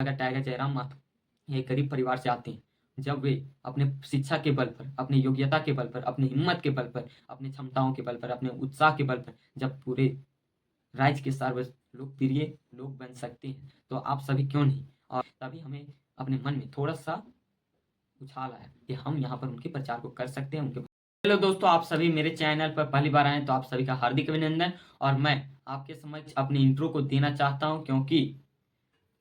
अगर टाइगर जयराम माथुर एक गरीब परिवार से आते हैं, जब वे अपने शिक्षा के बल पर, अपनी योग्यता के बल पर, अपनी हिम्मत के बल पर, अपनी क्षमताओं के बल पर, अपने उत्साह के बल पर जब पूरे राज्य के सर्व लोकप्रिय लोग बन सकते हैं, तो आप सभी क्यों नहीं? और तभी हमें अपने मन में थोड़ा-सा उछाल आया कि हम यहाँ पर उनके प्रचार को कर सकते हैं, उनके हेलो दोस्तों, आप सभी मेरे चैनल पर पहली बार आए हैं, तो आप सभी का हार्दिक अभिनंदन। और मैं आपके समक्ष अपनी इंट्रो को देना चाहता हूँ, क्योंकि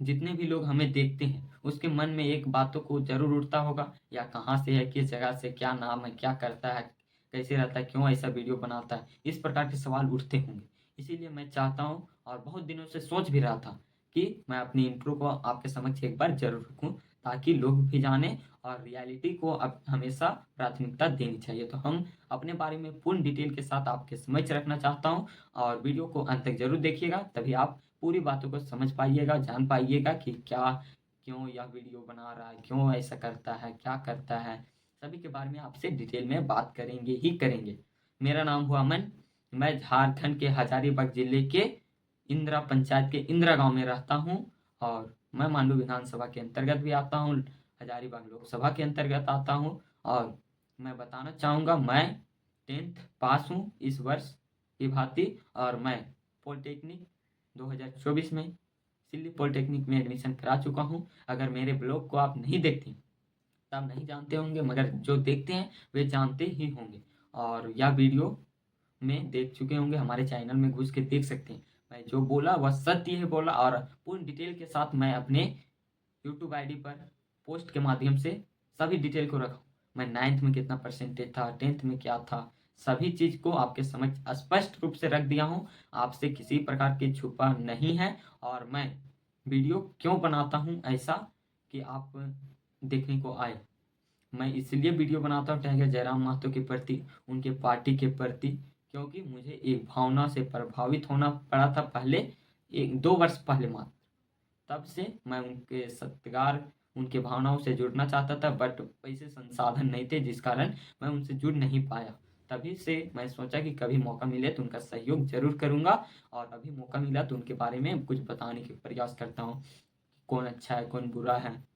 जितने भी लोग हमें देखते हैं, उसके मन में एक बातों को ज़रूर उठता होगा, या कहाँ से है, किस जगह से, क्या नाम है, क्या करता है, कैसे रहता है, क्यों ऐसा वीडियो बनाता है, इस प्रकार के सवाल उठते होंगे। इसीलिए मैं चाहता हूँ और बहुत दिनों से सोच भी रहा था कि मैं अपनी इंट्रो को आपके समक्ष एक बार ज़रूर रखूँ, ताकि लोग भी जानें और रियलिटी को अब हमेशा प्राथमिकता देनी चाहिए। तो हम अपने बारे में पूर्ण डिटेल के साथ आपके समक्ष रखना चाहता हूँ, और वीडियो को अंत तक ज़रूर देखिएगा, तभी आप पूरी बातों को समझ पाइएगा, जान पाइएगा कि क्या क्यों यह वीडियो बना रहा है, क्यों ऐसा करता है, क्या करता है, सभी के बारे में आपसे डिटेल में बात करेंगे ही करेंगे। मेरा नाम हुआ अमन, मैं झारखंड के हजारीबाग जिले के इंदिरा पंचायत के इंदिरा गाँव में रहता हूँ, और मैं मांडू विधानसभा के अंतर्गत भी आता हूँ, हजारीबाग लोकसभा के अंतर्गत आता हूँ। और मैं बताना चाहूँगा, मैं 10th पास हूँ इस वर्ष की भांति, और मैं पॉलिटेक्निक 2024 में दिल्ली पॉलिटेक्निक में एडमिशन करा चुका हूँ। अगर मेरे ब्लॉग को आप नहीं देखते, तब नहीं जानते होंगे, मगर जो देखते हैं वे जानते ही होंगे, और यह वीडियो में देख चुके होंगे, हमारे चैनल में घुस के देख सकते हैं। मैं जो बोला वह सत्य ही बोला, और पूर्ण डिटेल के साथ मैं अपने यूट्यूब आईडी पर पोस्ट के माध्यम से सभी डिटेल को रखा हूँ। मैं 9th में कितना परसेंटेज था, 10th में क्या था, सभी चीज़ को आपके समक्ष स्पष्ट रूप से रख दिया हूँ। आपसे किसी प्रकार की छुपा नहीं है, और मैं वीडियो क्यों बनाता हूँ ऐसा कि आप देखने को आए। मैं इसलिए वीडियो बनाता हूँ टाइगर जयराम महतो के प्रति, उनके पार्टी के प्रति, क्योंकि मुझे एक भावना से प्रभावित होना पड़ा था पहले, 1-2 वर्ष पहले मात्र। तब से मैं उनके सत्कार, उनके भावनाओं से जुड़ना चाहता था, बट वैसे संसाधन नहीं थे, जिस कारण मैं उनसे जुड़ नहीं पाया। तभी से मैं सोचा कि कभी मौका मिले तो उनका सहयोग ज़रूर करूँगा, और अभी मौका मिला तो उनके बारे में कुछ बताने की प्रयास करता हूँ, कौन अच्छा है, कौन बुरा है।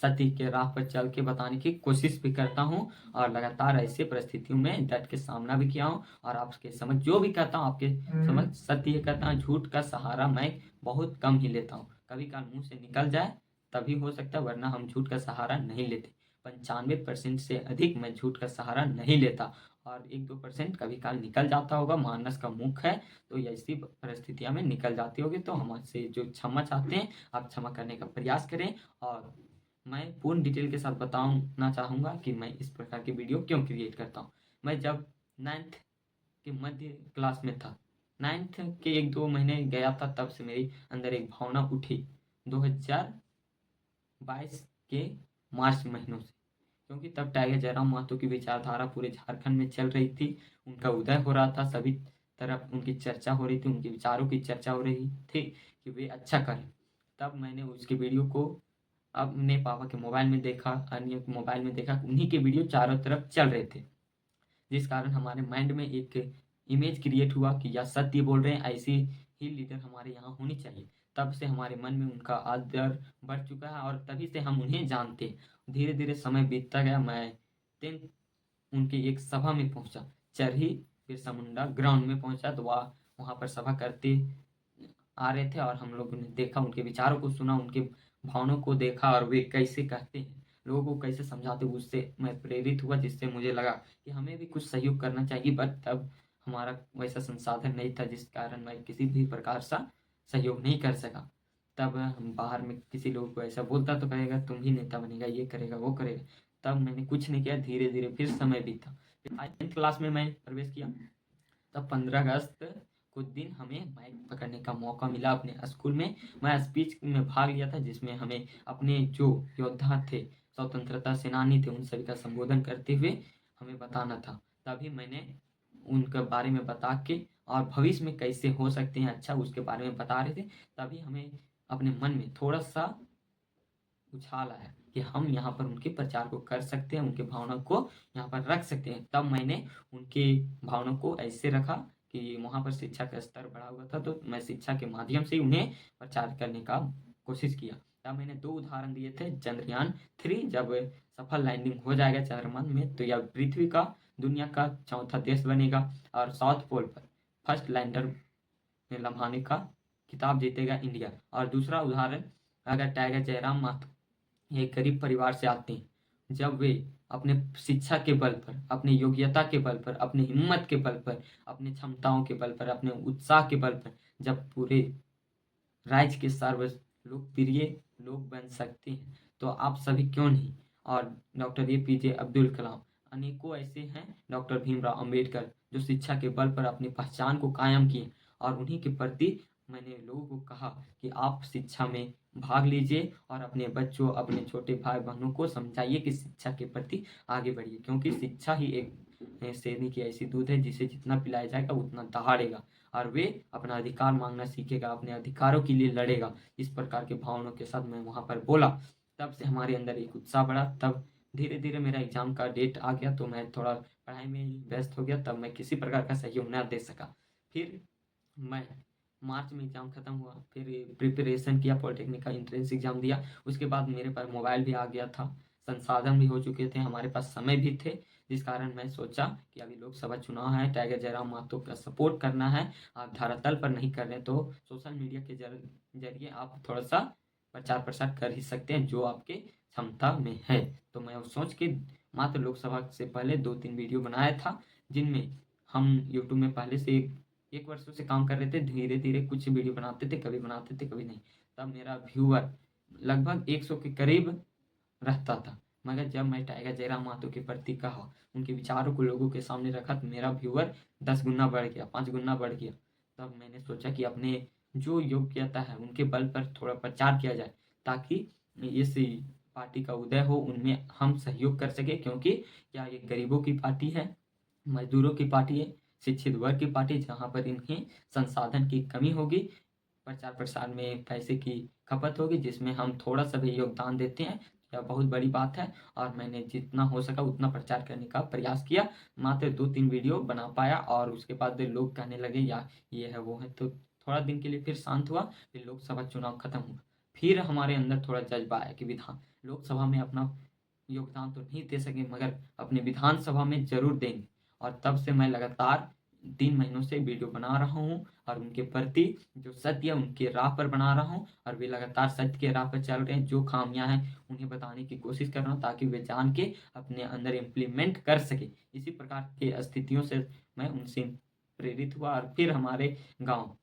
सत्य के राह पर चल के बताने की कोशिश भी करता हूँ, और लगातार ऐसे परिस्थितियों में डट के सामना भी किया हूँ, और आपके समझ जो भी कहता हूँ आपके समझ सत्य कहता हूँ। झूठ का सहारा मैं बहुत कम ही लेता हूँ, कभी काल मुंह से निकल जाए तभी हो सकता है, वरना हम झूठ का सहारा नहीं लेते। 95% से अधिक मैं झूठ का सहारा नहीं लेता, और 1-2% कभी काल निकल जाता होगा, मानस का मुख है, तो ऐसी परिस्थितियां में निकल जाती होगी। तो हमसे जो क्षमा चाहते हैं, आप क्षमा करने का प्रयास करें। और मैं पूर्ण डिटेल के साथ बताना चाहूँगा कि मैं इस प्रकार की वीडियो क्यों क्रिएट करता हूँ। मैं जब 9th के मध्य क्लास में था, 9th के 1-2 महीने गया था, तब से मेरे अंदर एक भावना उठी 2022 के मार्च महीनों से, क्योंकि तब टाइगर जयराम महतो की विचारधारा पूरे झारखंड में चल रही थी, उनका उदय हो रहा था, सभी तरफ उनकी चर्चा हो रही थी, उनके विचारों की चर्चा हो रही थी कि वे अच्छा करें। तब मैंने उसके वीडियो को अपने पापा के मोबाइल में देखा, अन्य के मोबाइल में देखा, उन्हीं के वीडियो चारों तरफ चल रहे थे, जिस कारण हमारे माइंड में एक इमेज क्रिएट हुआ कि यह सत्य बोल रहे हैं, ऐसी ही लीडर हमारे यहाँ होनी चाहिए। तब से हमारे मन में उनका आदर बढ़ चुका है, और तभी से हम उन्हें जानते हैं। धीरे धीरे समय बीतता गया, मैं 10th उनकी एक सभा में पहुंचा, चरही बिरसा मुंडा ग्राउंड में पहुंचा, तो वहाँ पर सभा करते आ रहे थे, और हम लोगों ने देखा, उनके विचारों को सुना, उनके भावनाओं को देखा, और वे कैसे कहते हैं, लोगों को कैसे समझाते, उससे मैं प्रेरित हुआ, जिससे मुझे लगा कि हमें भी कुछ सहयोग करना चाहिए। बट तब हमारा वैसा संसाधन नहीं था, जिस कारण मैं किसी भी प्रकार सा सहयोग नहीं कर सका। तब हम बाहर में किसी लोगों को ऐसा बोलता तो कहेगा तुम ही नेता बनेगा, ये करेगा, वो करेगा। तब मैंने कुछ नहीं किया, धीरे धीरे फिर समय बीता, फिर 9th क्लास में मैं प्रवेश किया। तब 15 अगस्त कुछ दिन हमें माइक पकड़ने का मौका मिला अपने स्कूल में। मैं स्पीच में भाग लिया था, जिसमें हमें अपने जो योद्धा थे, स्वतंत्रता सेनानी थे, उन सभी का संबोधन करते हुए हमें बताना था। तभी मैंने उनके बारे में बता के, और भविष्य में कैसे हो सकते हैं अच्छा, उसके बारे में बता रहे थे। तभी हमें अपने मन में थोड़ा सा उछाल आया कि हम यहाँ पर उनके प्रचार को कर सकते हैं, उनके भावना को यहाँ पर रख सकते हैं। तब मैंने उनकी भावना को ऐसे रखा कि वहाँ पर शिक्षा का स्तर बढ़ा हुआ था, तो मैं शिक्षा के माध्यम से उन्हें प्रचार करने का कोशिश किया। तब मैंने 2 उदाहरण दिए थे। चंद्रयान-3 जब सफल लैंडिंग हो जाएगा चंद्रमा में, तो यह पृथ्वी का दुनिया का चौथा देश बनेगा और साउथ पोल पर फर्स्ट लैंडर में लम्हाने का खिताब जीतेगा इंडिया। और दूसरा उदाहरण, अगर टाइगर जयराम माथुर एक गरीब परिवार से आते हैं, जब वे अपने शिक्षा के बल पर, अपनी योग्यता के बल पर, अपनी हिम्मत के बल पर, अपनी क्षमताओं के बल पर, अपने उत्साह के बल पर जब पूरे राज्य के सर्व लोकप्रिय लोग बन सकते हैं, तो आप सभी क्यों नहीं। और डॉक्टर APJ अब्दुल कलाम, अनेकों ऐसे हैं, डॉक्टर भीमराव अंबेडकर, जो शिक्षा के बल पर अपनी पहचान को कायम किए। और उन्हीं के प्रति मैंने लोगों को कहा कि आप शिक्षा में भाग लीजिए और अपने बच्चों, अपने छोटे भाई बहनों को समझाइए कि शिक्षा के प्रति आगे बढ़िए, क्योंकि शिक्षा ही एक शेरनी की ऐसी दूध है जिसे जितना पिलाया जाएगा उतना दहाड़ेगा और वे अपना अधिकार मांगना सीखेगा, अपने अधिकारों के लिए लड़ेगा। इस प्रकार के भावनाओं के साथ मैं वहाँ पर बोला। तब से हमारे अंदर एक उत्साह बढ़ा। तब धीरे धीरे मेरा एग्जाम का डेट आ गया, तो मैं थोड़ा पढ़ाई में ही व्यस्त हो गया। तब मैं किसी प्रकार का सहयोग न दे सका। फिर मैं मार्च में एग्जाम खत्म हुआ, फिर प्रिपरेशन किया, पॉलिटेक्निक का एंट्रेंस एग्जाम दिया। उसके बाद मेरे पास मोबाइल भी आ गया था, संसाधन भी हो चुके थे, हमारे पास समय भी थे, जिस कारण मैं सोचा कि अभी लोकसभा चुनाव है, टाइगर जयराम माथुर का सपोर्ट करना है। आप धरातल पर नहीं कर रहे तो सोशल मीडिया के जरिए आप थोड़ा सा प्रचार प्रसार कर ही सकते हैं, जो आपके क्षमता में है। तो मैं सोच के मात्र लोकसभा से पहले 2-3 वीडियो बनाया था, जिनमें हम यूट्यूब में पहले से एक वर्षों से काम कर रहे थे। धीरे धीरे कुछ वीडियो बनाते थे, कभी बनाते थे कभी नहीं। तब मेरा व्यूअर लगभग 100 के करीब रहता था। मगर जब मैं टाइगर जयराम माथुर के प्रति कहा, उनके विचारों को लोगों के सामने रखा, तो मेरा व्यूअर 10 गुना बढ़ गया, 5 गुना बढ़ गया। तब मैंने सोचा कि अपने जो योग्यता है उनके बल पर थोड़ा प्रचार किया जाए, ताकि इस पार्टी का उदय हो, उनमें हम सहयोग कर सके, क्योंकि क्या ये गरीबों की पार्टी है, मजदूरों की पार्टी है, शिक्षित वर्ग की पार्टी, जहाँ पर इन्हें संसाधन की कमी होगी, प्रचार प्रसार में पैसे की खपत होगी, जिसमें हम थोड़ा सा भी योगदान देते हैं। यह बहुत बड़ी बात है और मैंने जितना हो सका उतना प्रचार करने का प्रयास किया। मात्र 2-3 वीडियो बना पाया और उसके बाद लोग कहने लगे या ये है वो है, तो थोड़ा दिन के लिए फिर शांत हुआ। फिर लोकसभा चुनाव खत्म हुआ, फिर हमारे अंदर थोड़ा जज्बा आया कि विधान लोकसभा में अपना योगदान तो नहीं दे सके, मगर अपने विधानसभा में जरूर देंगे। और तब से मैं लगातार 3 महीनों से वीडियो बना रहा हूँ और उनके प्रति जो सत्य है उनके राह पर बना रहा हूँ, और वे लगातार सत्य के राह पर चल रहे हैं। जो खामियां हैं उन्हें बताने की कोशिश कर रहा हूँ, ताकि वे जान के अपने अंदर इम्प्लीमेंट कर सके। इसी प्रकार के स्थितियों से मैं उनसे प्रेरित हुआ और फिर हमारे गाँव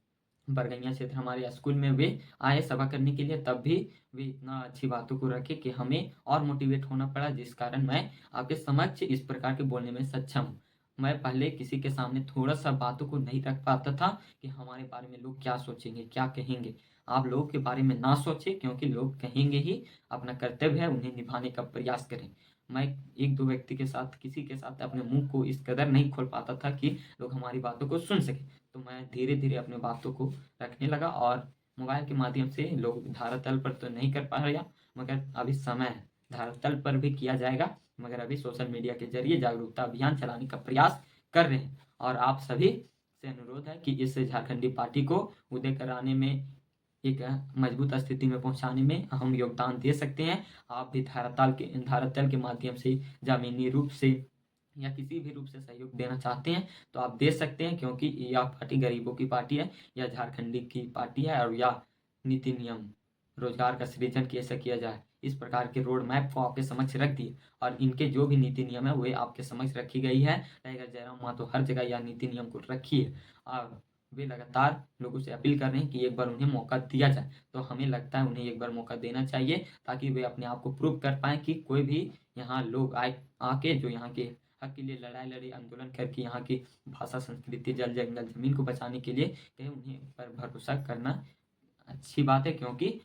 बरगैया क्षेत्र हमारे स्कूल में वे आए सभा करने के लिए। तब भी वे इतना अच्छी बातों को रखे कि हमें और मोटिवेट होना पड़ा, जिस कारण मैं आपके समक्ष इस प्रकार के बोलने में सक्षम हूँ। मैं पहले किसी के सामने थोड़ा सा बातों को नहीं रख पाता था कि हमारे बारे में लोग क्या सोचेंगे, क्या कहेंगे। आप लोगों के बारे में ना सोचें, क्योंकि लोग कहेंगे ही, अपना कर्तव्य है उन्हें निभाने का प्रयास करें। मैं 1-2 व्यक्ति के साथ, किसी के साथ अपने मुंह को इस कदर नहीं खोल पाता था कि लोग हमारी बातों को सुन सके। तो मैं धीरे धीरे अपने बातों को रखने लगा और मोबाइल के माध्यम से लोग धरातल पर तो नहीं कर पाया, मगर अभी समय है, धरातल पर भी किया जाएगा। मगर अभी सोशल मीडिया के जरिए जागरूकता अभियान चलाने का प्रयास कर रहे हैं, और आप सभी से अनुरोध है कि इस झारखंडी पार्टी को उदय कराने में, एक मजबूत स्थिति में पहुंचाने में हम योगदान दे सकते हैं। आप भी धरातल के माध्यम से, जमीनी रूप से या किसी भी रूप से सहयोग देना चाहते हैं तो आप दे सकते हैं, क्योंकि यह पार्टी गरीबों की पार्टी है, या झारखंडी की पार्टी है, और या नीति नियम, रोजगार का सृजन कैसे किया जाए, इस प्रकार के रोड मैप को आपके समक्ष रख दिए। और इनके जो भी नीति नियम है वे आपके समक्ष रखी गई है। टाइगर जयराम माथुर हर जगह यह नीति नियम को रखी है, और वे लगातार लोगों से अपील कर रहे हैं कि एक बार उन्हें मौका दिया जाए। तो हमें लगता है उन्हें एक बार मौका देना चाहिए, ताकि वे अपने आप को प्रूव कर पाएँ कि कोई भी यहाँ लोग आके जो यहाँ के हक के लिए लड़ाई लड़ी, आंदोलन करके यहाँ की भाषा, संस्कृति, जल जंगल जमीन को बचाने के लिए कहीं, उन्हें पर भरोसा करना अच्छी बात है। क्योंकि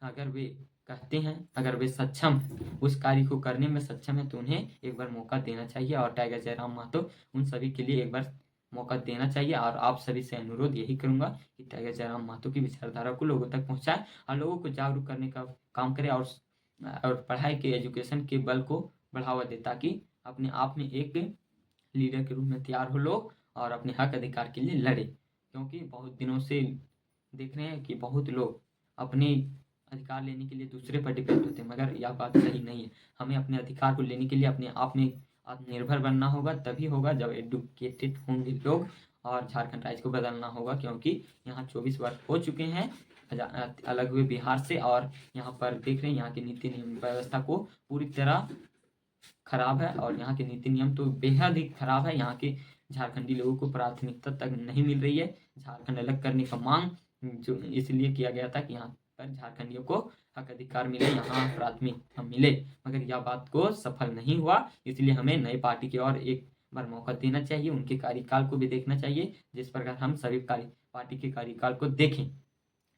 अगर वे कहते हैं, अगर वे सक्षम उस कार्य को करने में सक्षम है, तो उन्हें एक बार मौका देना चाहिए। और टाइगर जयराम माथुर उन सभी के लिए एक बार मौका देना चाहिए। और आप सभी से अनुरोध यही करूंगा कि टाइगर जयराम माथुर की विचारधारा को लोगों तक पहुंचाए और लोगों को जागरूक करने का काम करे, और पढ़ाई के, एजुकेशन के बल को बढ़ावा दे, ताकि अपने आप में एक लीडर के रूप में तैयार हो लोग और अपने हक अधिकार के लिए लड़े। क्योंकि बहुत दिनों से देख रहे हैं कि बहुत लोग अपने अधिकार लेने के लिए दूसरे पर डिपेंड होते हैं, मगर यह बात सही नहीं है। हमें अपने अधिकार को लेने के लिए अपने आप में आत्मनिर्भर बनना होगा, तभी होगा जब एडुकेटेड होंगे लोग, और झारखंड राज्य को बदलना होगा, क्योंकि यहाँ 24 वर्ष हो चुके हैं अलग हुए बिहार से, और यहाँ पर देख रहे हैं यहाँ की नीति नियम व्यवस्था को पूरी तरह खराब है, और यहाँ के नीति नियम तो बेहद ही खराब है। यहाँ के झारखंडी लोगों को प्राथमिकता तक नहीं मिल रही है। झारखंड अलग करने का मांग जो इसलिए किया गया था कि यहाँ पर झारखंडियों को हक अधिकार मिले, यहाँ प्राथमिकता मिले, मगर यह बात को सफल नहीं हुआ। इसलिए हमें नई पार्टी की ओर एक बार मौका देना चाहिए, उनके कार्यकाल को भी देखना चाहिए, जिस प्रकार हम सभी पार्टी के कार्यकाल को देखें।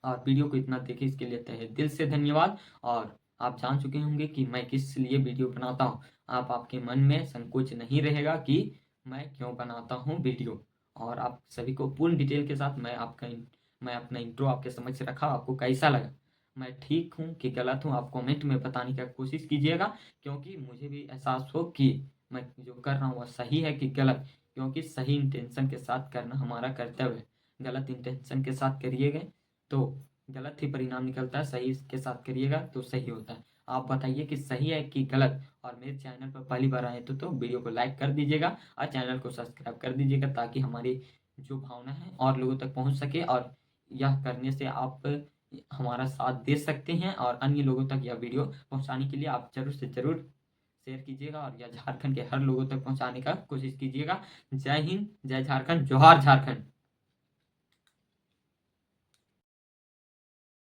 और वीडियो को इतना देखें इसके लिए तहे दिल से धन्यवाद। और आप जान चुके होंगे कि मैं किस लिए वीडियो बनाता हूँ। आपके मन में संकोच नहीं रहेगा कि मैं क्यों बनाता हूँ वीडियो, और आप सभी को पूर्ण डिटेल के साथ मैं अपना इंट्रो आपके समक्ष रखा। आपको कैसा लगा, मैं ठीक हूँ कि गलत हूँ, आप कमेंट में बताने की कोशिश कीजिएगा, क्योंकि मुझे भी एहसास हो कि मैं जो कर रहा हूँ वह सही है कि गलत, क्योंकि सही इंटेंशन के साथ करना हमारा कर्तव्य है। गलत इंटेंशन के साथ करिएगा तो गलत ही परिणाम निकलता है, सही के साथ करिएगा तो सही होता है। आप बताइए कि सही है कि गलत। और मेरे चैनल पर पहली बार आए तो वीडियो को लाइक कर दीजिएगा और चैनल को सब्सक्राइब कर दीजिएगा, ताकि हमारी जो भावना है और लोगों तक पहुंच सके, और यह करने से आप हमारा साथ दे सकते हैं, और अन्य लोगों तक यह वीडियो पहुंचाने के लिए आप जरूर से जरूर शेयर कीजिएगा, और यह झारखंड के हर लोगों तक पहुंचाने का कोशिश कीजिएगा। जय हिंद, जय झारखंड, जोहार झारखंड।